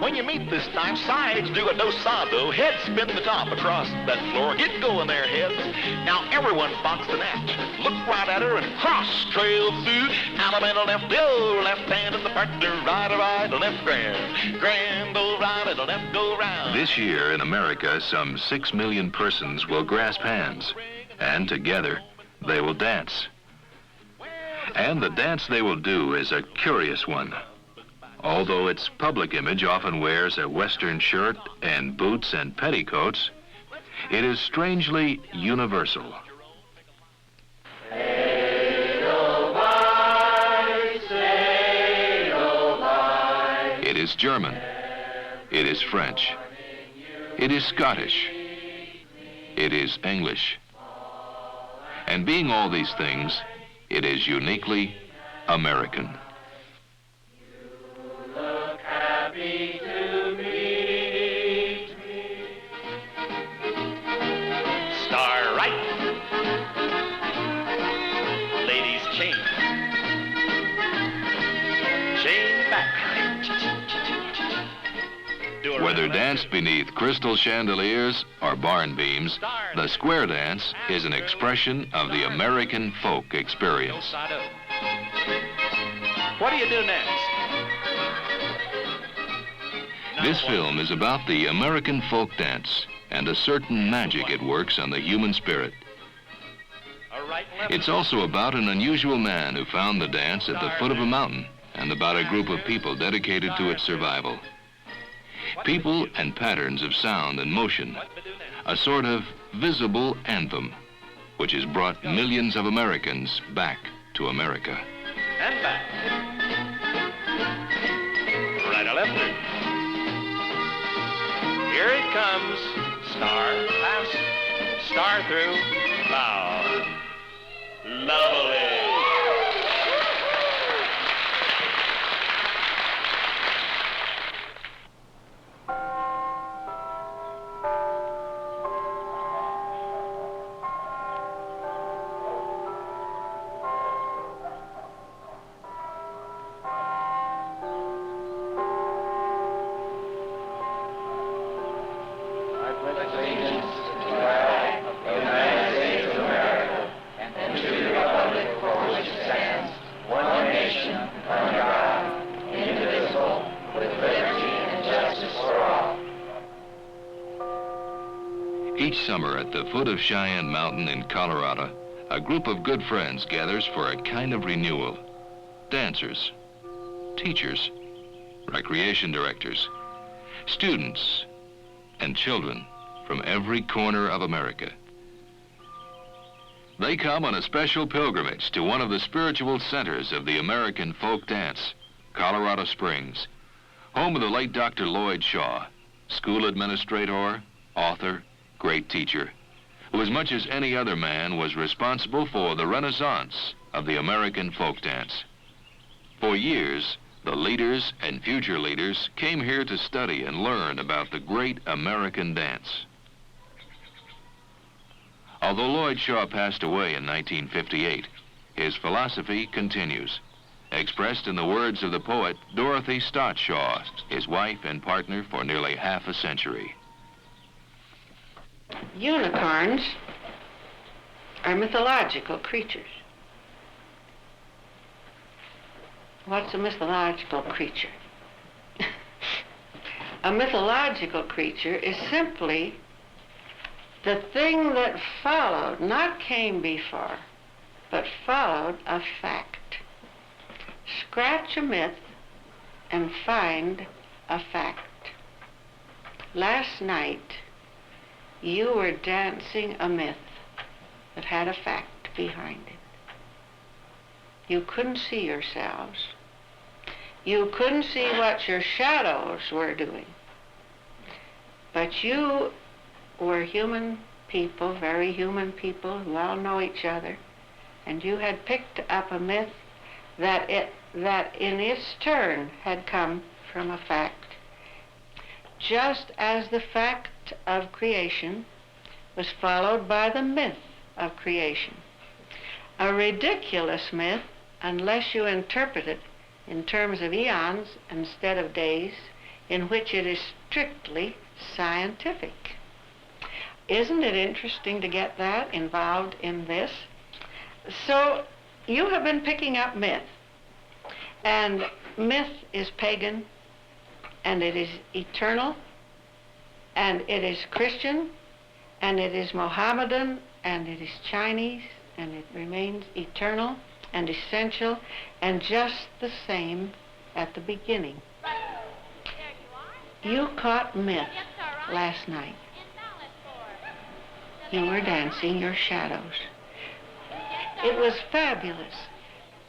When you meet this time, sides do a dosado, head spin the top across that floor. Get going there, heads. Now everyone box the natch. Look right at her and cross trail through. Out and left, go left hand in the partner, right, left grand. Grand, go right and left, go round. This year in America, some 6 million persons will grasp hands, and together they will dance. And the dance they will do is a curious one. Although its public image often wears a Western shirt and boots and petticoats, it is strangely universal. It is German. It is French. It is Scottish. It is English. And being all these things, it is uniquely American. Look happy to meet me. Star right. Ladies chain. Chain back. Whether danced beneath crystal chandeliers or barn beams, the square dance is an expression of the American folk experience. What do you do next? This film is about the American folk dance and a certain magic it works on the human spirit. It's also about an unusual man who found the dance at the foot of a mountain and about a group of people dedicated to its survival. People and patterns of sound and motion, a sort of visible anthem, which has brought millions of Americans back to America. And back. Right or left. Here it comes. Star, pass, star through, bow. Lovely. Each summer at the foot of Cheyenne Mountain in Colorado, a group of good friends gathers for a kind of renewal. Dancers, teachers, recreation directors, students, and children from every corner of America. They come on a special pilgrimage to one of the spiritual centers of the American folk dance, Colorado Springs, home of the late Dr. Lloyd Shaw, school administrator, author, great teacher, who as much as any other man was responsible for the renaissance of the American folk dance. For years, the leaders and future leaders came here to study and learn about the great American dance. Although Lloyd Shaw passed away in 1958, his philosophy continues, expressed in the words of the poet Dorothy Shaw, his wife and partner for nearly half a century. Unicorns are mythological creatures. What's a mythological creature? A mythological creature is simply the thing that followed, not came before, but followed a fact. Scratch a myth and find a fact. Last night, you were dancing a myth that had a fact behind it. You couldn't see yourselves. You couldn't see what your shadows were doing. But you were human people, very human people who all know each other, and you had picked up a myth that in its turn had come from a fact. Just as the fact of creation was followed by the myth of creation. A ridiculous myth, unless you interpret it in terms of eons instead of days, in which it is strictly scientific. Isn't it interesting to get that involved in this? So you have been picking up myth, and myth is pagan, and it is eternal, and it is Christian, and it is Mohammedan, and it is Chinese, and it remains eternal and essential and just the same at the beginning. You caught myth last night. You were dancing your shadows. It was fabulous.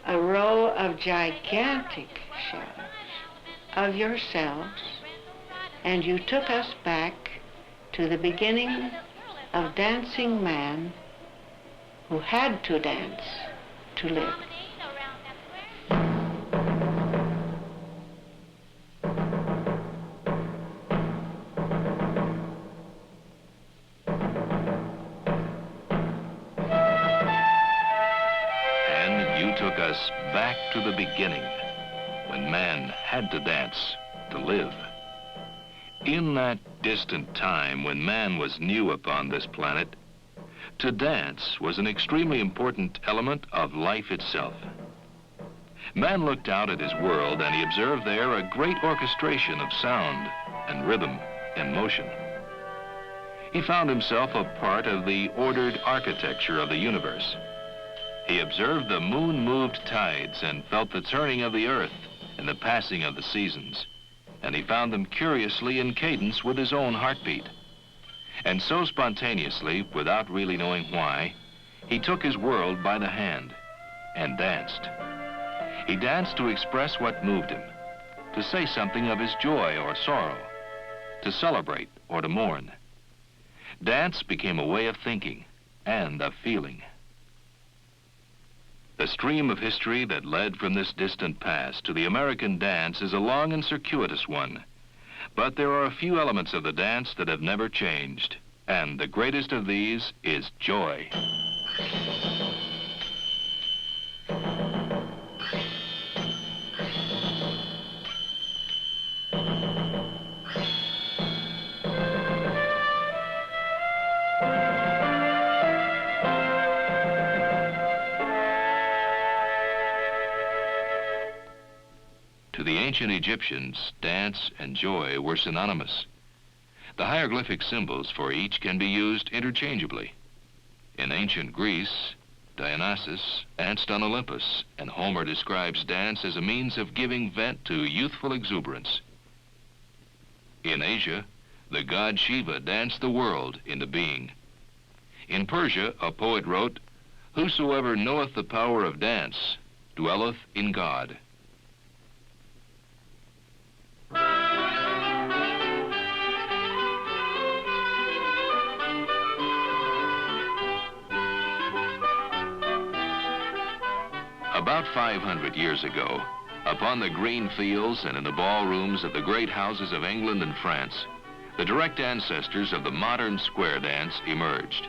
A row of gigantic shadows of yourselves, and you took us back to the beginning of dancing man who had to dance to live. And you took us back to the beginning, when man had to dance to live. In that distant time when man was new upon this planet, to dance was an extremely important element of life itself. Man looked out at his world and he observed there a great orchestration of sound and rhythm and motion. He found himself a part of the ordered architecture of the universe. He observed the moon-moved tides and felt the turning of the earth and the passing of the seasons, and he found them curiously in cadence with his own heartbeat. And so spontaneously, without really knowing why, he took his world by the hand and danced. He danced to express what moved him, to say something of his joy or sorrow, to celebrate or to mourn. Dance became a way of thinking and of feeling. The stream of history that led from this distant past to the American dance is a long and circuitous one. But there are a few elements of the dance that have never changed, and the greatest of these is joy. To the ancient Egyptians, dance and joy were synonymous. The hieroglyphic symbols for each can be used interchangeably. In ancient Greece, Dionysus danced on Olympus, and Homer describes dance as a means of giving vent to youthful exuberance. In Asia, the god Shiva danced the world into being. In Persia, a poet wrote, "Whosoever knoweth the power of dance dwelleth in God." About 500 years ago, upon the green fields and in the ballrooms of the great houses of England and France, the direct ancestors of the modern square dance emerged.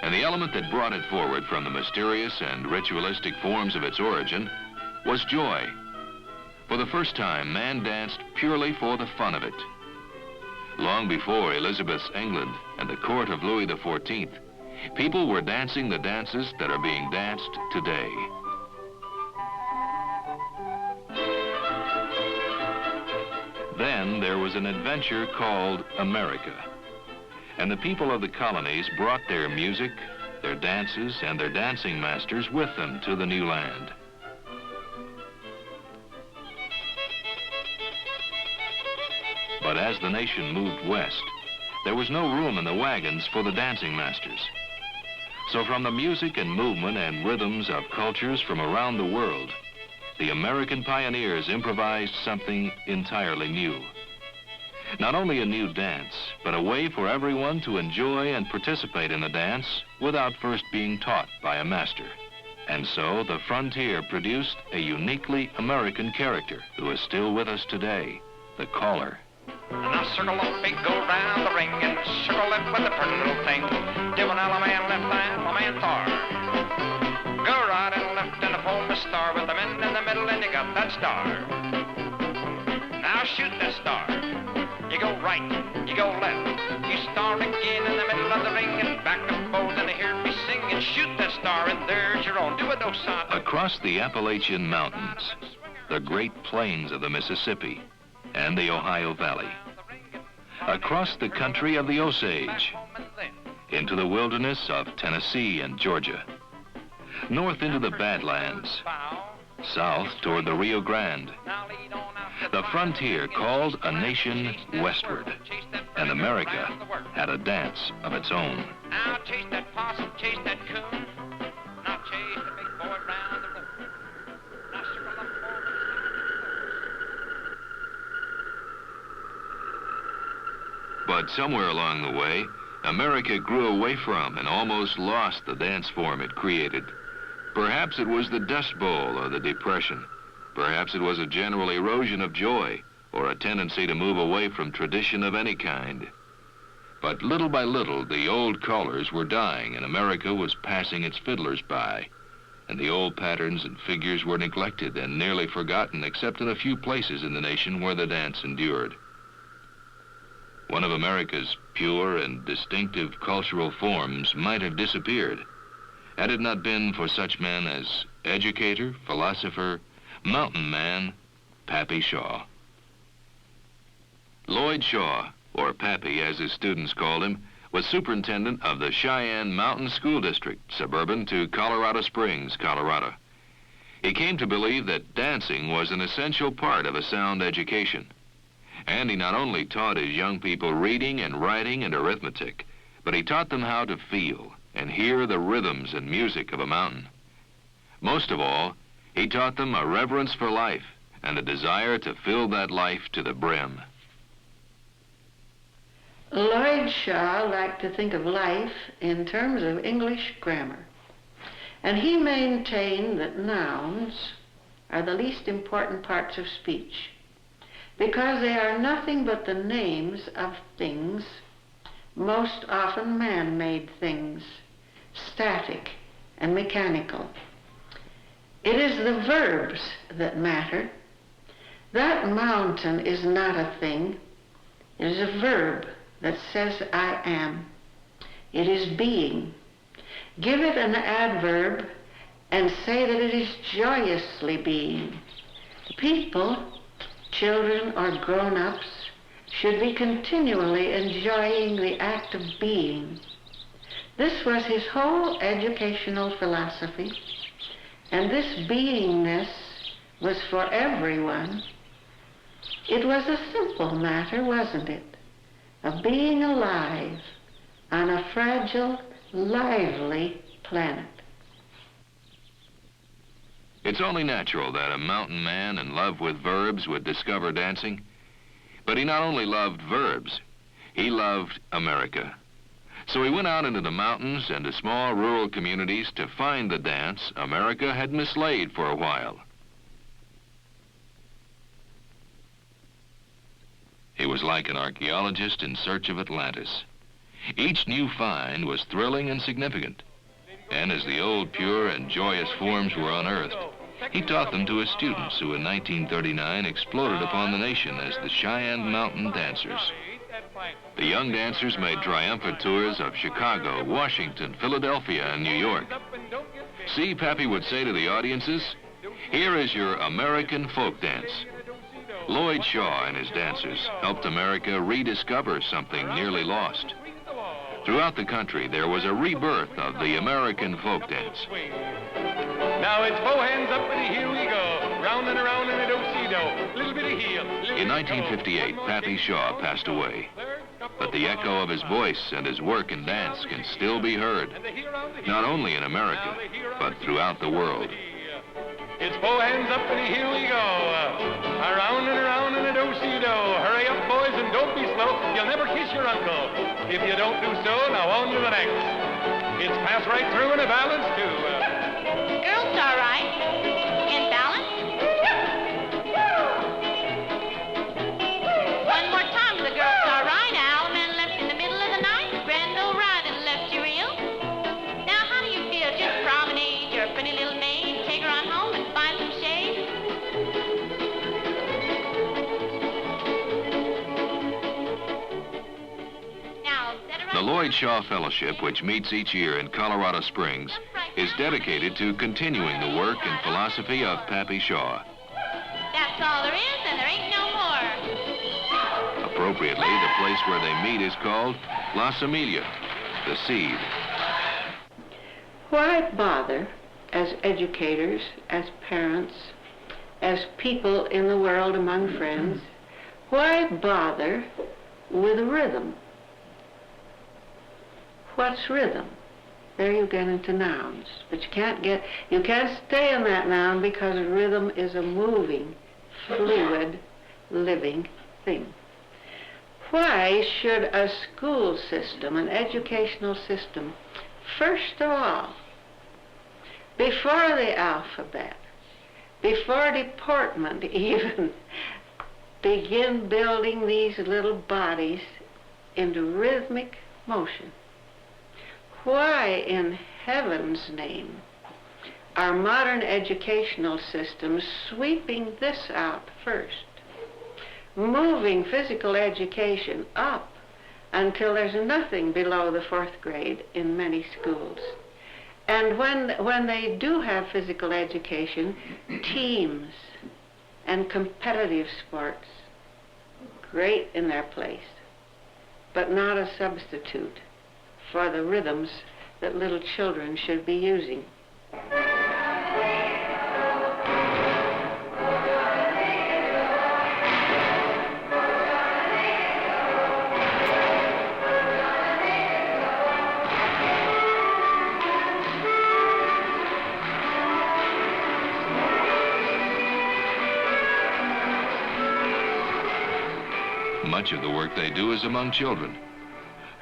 And the element that brought it forward from the mysterious and ritualistic forms of its origin was joy. For the first time, man danced purely for the fun of it. Long before Elizabeth's England and the court of Louis XIV, people were dancing the dances that are being danced today. Then there was an adventure called America, and the people of the colonies brought their music, their dances, and their dancing masters with them to the new land. But as the nation moved west, there was no room in the wagons for the dancing masters. So from the music and movement and rhythms of cultures from around the world, the American pioneers improvised something entirely new. Not only a new dance, but a way for everyone to enjoy and participate in the dance without first being taught by a master. And so the frontier produced a uniquely American character who is still with us today, the caller. Now circle up, big, go round the ring, and circle left with the pretty little thing. Do an man left, man far. Go right and left and form the star with the men in the middle, and you got that star. Now shoot that star. across the Appalachian Mountains, the Great Plains of the Mississippi, and the Ohio Valley, across the country of the Osage, into the wilderness of Tennessee and Georgia, north into the Badlands, south toward the Rio Grande. The frontier called a nation westward, and America had a dance of its own. Now chase that possum, chase that coon. Now chase the big boy round the road. Now circle up forward. But somewhere along the way, America grew away from and almost lost the dance form it created. Perhaps it was the Dust Bowl or the Depression. Perhaps it was a general erosion of joy or a tendency to move away from tradition of any kind. But little by little, the old colors were dying and America was passing its fiddlers by. And the old patterns and figures were neglected and nearly forgotten except in a few places in the nation where the dance endured. One of America's pure and distinctive cultural forms might have disappeared had it not been for such men as educator, philosopher, mountain man, Pappy Shaw. Lloyd Shaw, or Pappy as his students called him, was superintendent of the Cheyenne Mountain School District, suburban to Colorado Springs, Colorado. He came to believe that dancing was an essential part of a sound education. And he not only taught his young people reading and writing and arithmetic, but he taught them how to feel and hear the rhythms and music of a mountain. Most of all, he taught them a reverence for life and a desire to fill that life to the brim. Lloyd Shaw liked to think of life in terms of English grammar, and he maintained that nouns are the least important parts of speech because they are nothing but the names of things, most often man-made things, static and mechanical. It is the verbs that matter. That mountain is not a thing. It is a verb that says I am. It is being. Give it an adverb and say that it is joyously being. People, children or grown-ups, should be continually enjoying the act of being. This was his whole educational philosophy, and this beingness was for everyone. It was a simple matter, wasn't it? Of being alive on a fragile, lively planet. It's only natural that a mountain man in love with verbs would discover dancing. But he not only loved verbs, he loved America. So he went out into the mountains and to small rural communities to find the dance America had mislaid for a while. He was like an archaeologist in search of Atlantis. Each new find was thrilling and significant. And as the old pure and joyous forms were unearthed, he taught them to his students who in 1939 exploded upon the nation as the Cheyenne Mountain Dancers. The young dancers made triumphant tours of Chicago, Washington, Philadelphia, and New York. See, Pappy would say to the audiences, here is your American folk dance. Lloyd Shaw and his dancers helped America rediscover something nearly lost. Throughout the country, there was a rebirth of the American folk dance. Now it's both hands up and here we go. Round and around and a do-si-do. Little bit of heel. In 1958, Pappy Shaw passed away. But the echo of his voice and his work in dance can still be heard, not only in America, but throughout the world. It's both hands up and here we go. Around and around and a do-si-do. Hurry up, boys, and don't be slow. You'll never kiss your uncle. If you don't do so, now on to the next. It's pass right through and a balance, too. Girls, all right. In balance. One more time, the girls, all right. Allemande left in the middle of the night. Grand old riding left you real. Now, how do you feel? Just promenade your pretty little maid. Take her on home and find some shade. Now, set her The up. Lloyd Shaw Fellowship, which meets each year in Colorado Springs, is dedicated to continuing the work and philosophy of Pappy Shaw. That's all there is, and there ain't no more. Appropriately, the place where they meet is called La Semilla, the seed. Why bother, as educators, as parents, as people in the world among friends, why bother with rhythm? What's rhythm? There you get into nouns, but you can't stay in that noun because rhythm is a moving, fluid, living thing. Why should a school system, an educational system, first of all, before the alphabet, before deportment even, begin building these little bodies into rhythmic motion? Why in heaven's name are modern educational systems sweeping this out first, moving physical education up until there's nothing below the 4th grade in many schools? And when they do have physical education, teams and competitive sports, great in their place, but not a substitute for the rhythms that little children should be using. Much of the work they do is among children.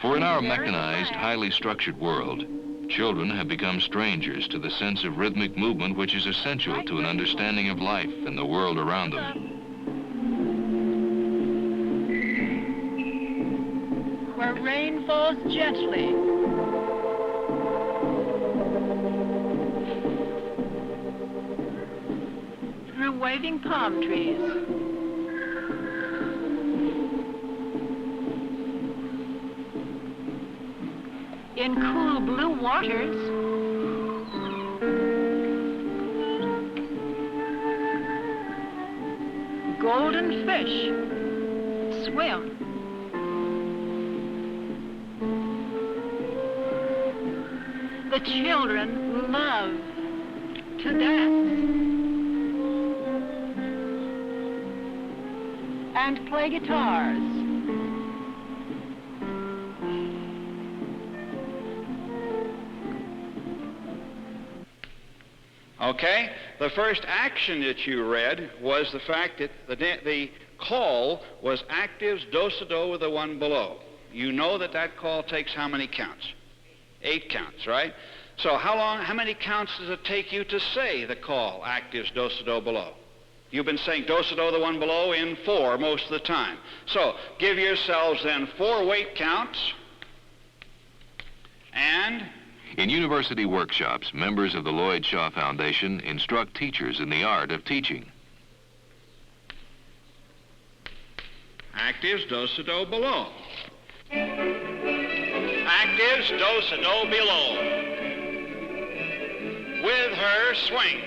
For in our mechanized, highly structured world, children have become strangers to the sense of rhythmic movement which is essential to an understanding of life and the world around them. Where rain falls gently, through waving palm trees, in cool blue waters, golden fish swim. The children love to dance and play guitars. Okay? The first action that you read was the fact that the call was actives do-si-do with the one below. You know that call takes how many counts? 8 counts, right? So how many counts does it take you to say the call, actives do-si-do below? You've been saying do-si-do the one below in 4 most of the time. So give yourselves then 4 weight counts and... In university workshops, members of the Lloyd Shaw Foundation instruct teachers in the art of teaching. Actives do-si-do below. Actives do-si-do below. With her swing.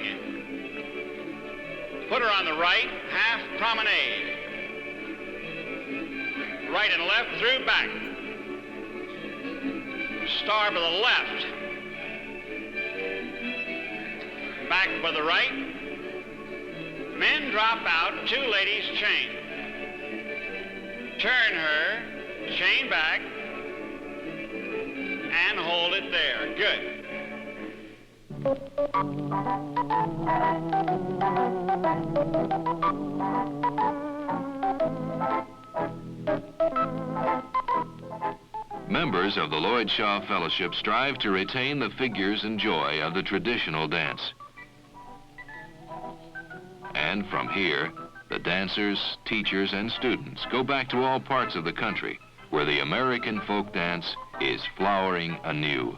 Put her on the right, half promenade. Right and left through back. Star by the left. Back by the right. Men drop out, 2 ladies chain. Turn her, chain back, and hold it there. Good. Members of the Lloyd Shaw Fellowship strive to retain the figures and joy of the traditional dance. And from here, the dancers, teachers, and students go back to all parts of the country where the American folk dance is flowering anew.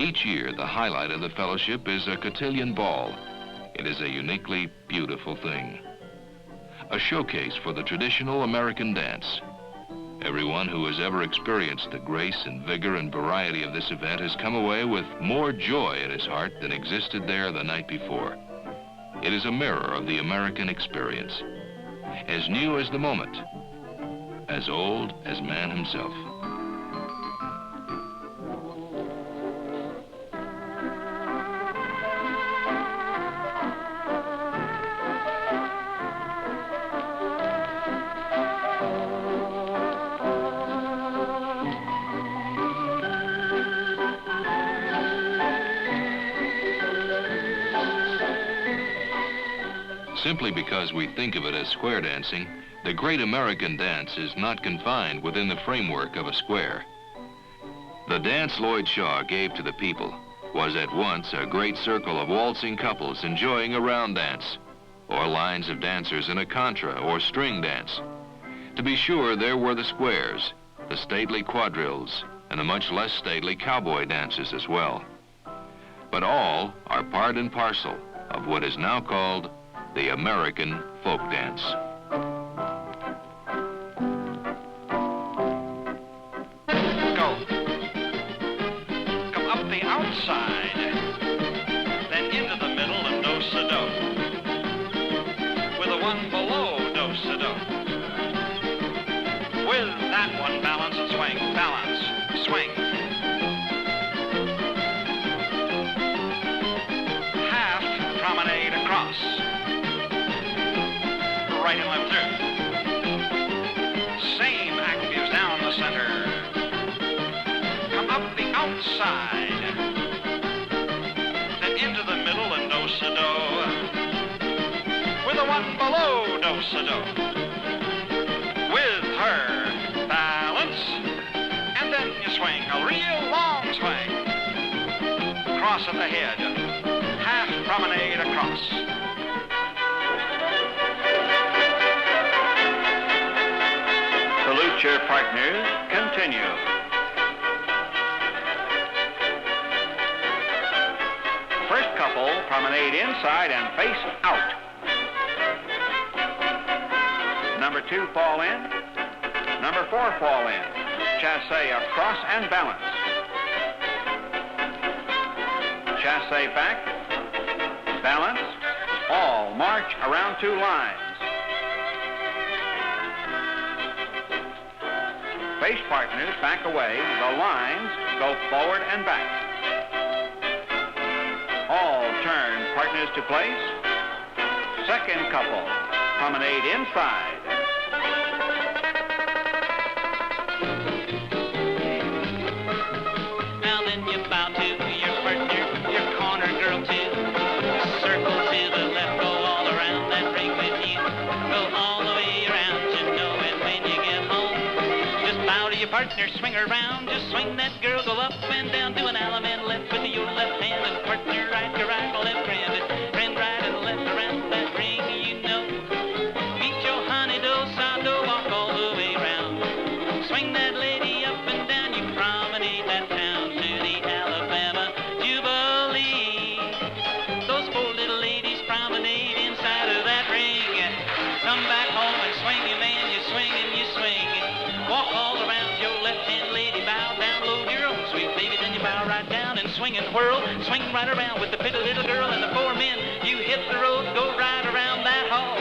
Each year, the highlight of the fellowship is a cotillion ball. It is a uniquely beautiful thing. A showcase for the traditional American dance. Everyone who has ever experienced the grace and vigor and variety of this event has come away with more joy in his heart than existed there the night before. It is a mirror of the American experience. As new as the moment, as old as man himself. Simply because we think of it as square dancing, the great American dance is not confined within the framework of a square. The dance Lloyd Shaw gave to the people was at once a great circle of waltzing couples enjoying a round dance, or lines of dancers in a contra or string dance. To be sure, there were the squares, the stately quadrilles, and the much less stately cowboy dances as well. But all are part and parcel of what is now called the American folk dance. Go. Come up the outside, then into the middle and do-sa-do. With the one below do-sa-do. With that one, balance and swing, balance, swing. Half promenade across. Right and left through. Same actives down the center. Come up the outside. Then into the middle and do-sa-do. With the one below do-sa-do. With her balance. And then you swing, a real long swing. Cross at the head. Half promenade across. Salute your partners. Continue. First couple, promenade inside and face out. Number 2, fall in. Number 4, fall in. Chassé across and balance. Chassé back. Balance. All march around 2 lines. Face partners back away. The lines go forward and back. All turn partners to place. Second couple, promenade inside. Now then you bow to your partner, your corner girl too. Circle to the left, go all around that ring with you. Go all the way around to know it when you get home. Just bow to your partner, swing her around. Just swing that girl, go up and down. Do an element left with your left hand. And partner right, your right, left grand. Friend right and left around that ring, you know. Beat your honey, do-sa-do, walk all the way around. Swing that lady up and down. You promenade that town to the Alabama Jubilee. Those 4 little ladies promenade inside of that ring. Come back home and swing, you man, you swing and you swing. Walk all around your left-hand lady, bow down, load your own sweet baby, then you bow right down and swing and whirl. Swing right around with the pretty little girl and the 4 men. You hit the road, go right around that hall.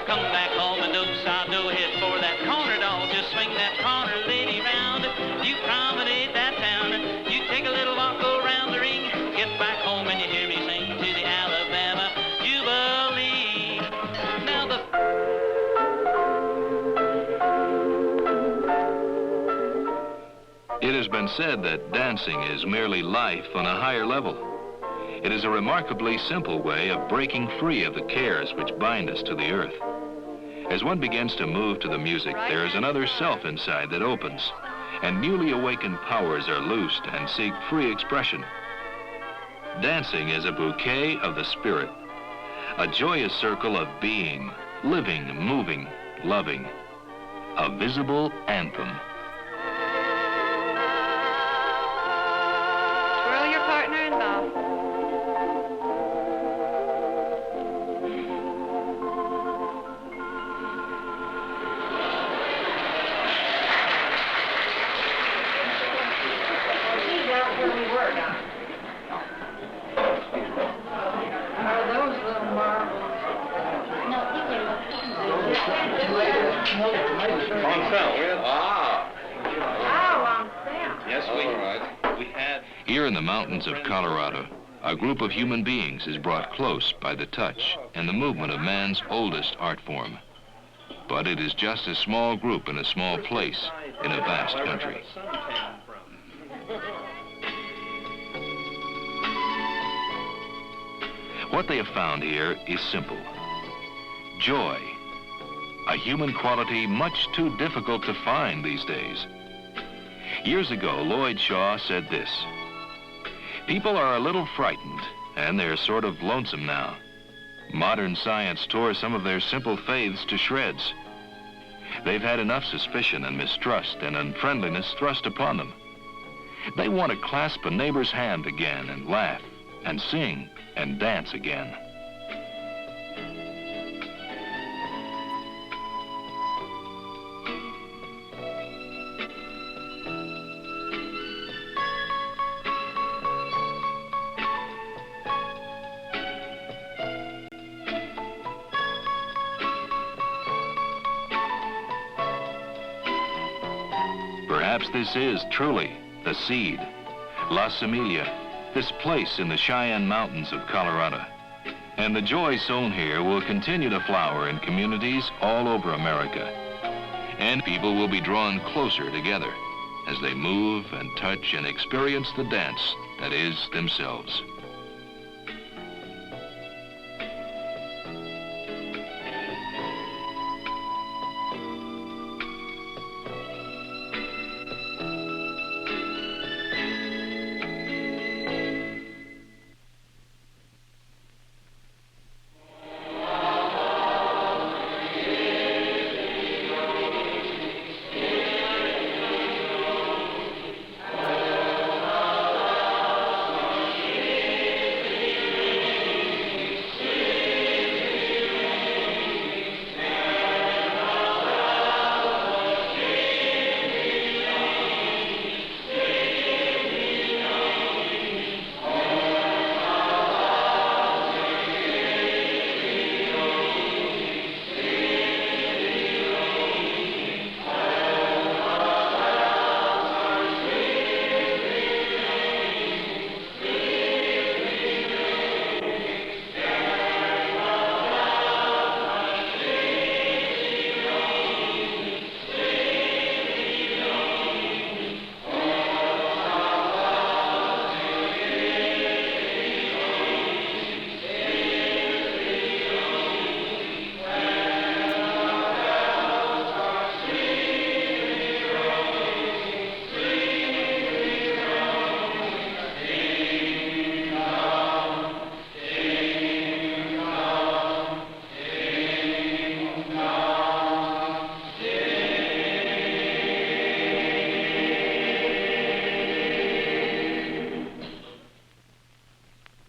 Come back home and do-sa-do, head for that corner doll. Just swing that corner lady round. You promenade that town. You take a little walk, go around the ring. Get back home and you hear me sing to the Alabama Jubilee. Now the... It has been said that dancing is merely life on a higher level. It is a remarkably simple way of breaking free of the cares which bind us to the earth. As one begins to move to the music, there is another self inside that opens, and newly awakened powers are loosed and seek free expression. Dancing is a bouquet of the spirit, a joyous circle of being, living, moving, loving, a visible anthem. Twirl your partner Here in the mountains of Colorado, a group of human beings is brought close by the touch and the movement of man's oldest art form. But it is just a small group in a small place in a vast country. What they have found here is simple. Joy, a human quality much too difficult to find these days. Years ago, Lloyd Shaw said this: "People are a little frightened, and they're sort of lonesome now. Modern science tore some of their simple faiths to shreds. They've had enough suspicion and mistrust and unfriendliness thrust upon them. They want to clasp a neighbor's hand again and laugh and sing and dance again." Perhaps this is truly the seed, La Semilla, this place in the Cheyenne Mountains of Colorado. And the joy sown here will continue to flower in communities all over America. And people will be drawn closer together as they move and touch and experience the dance that is themselves.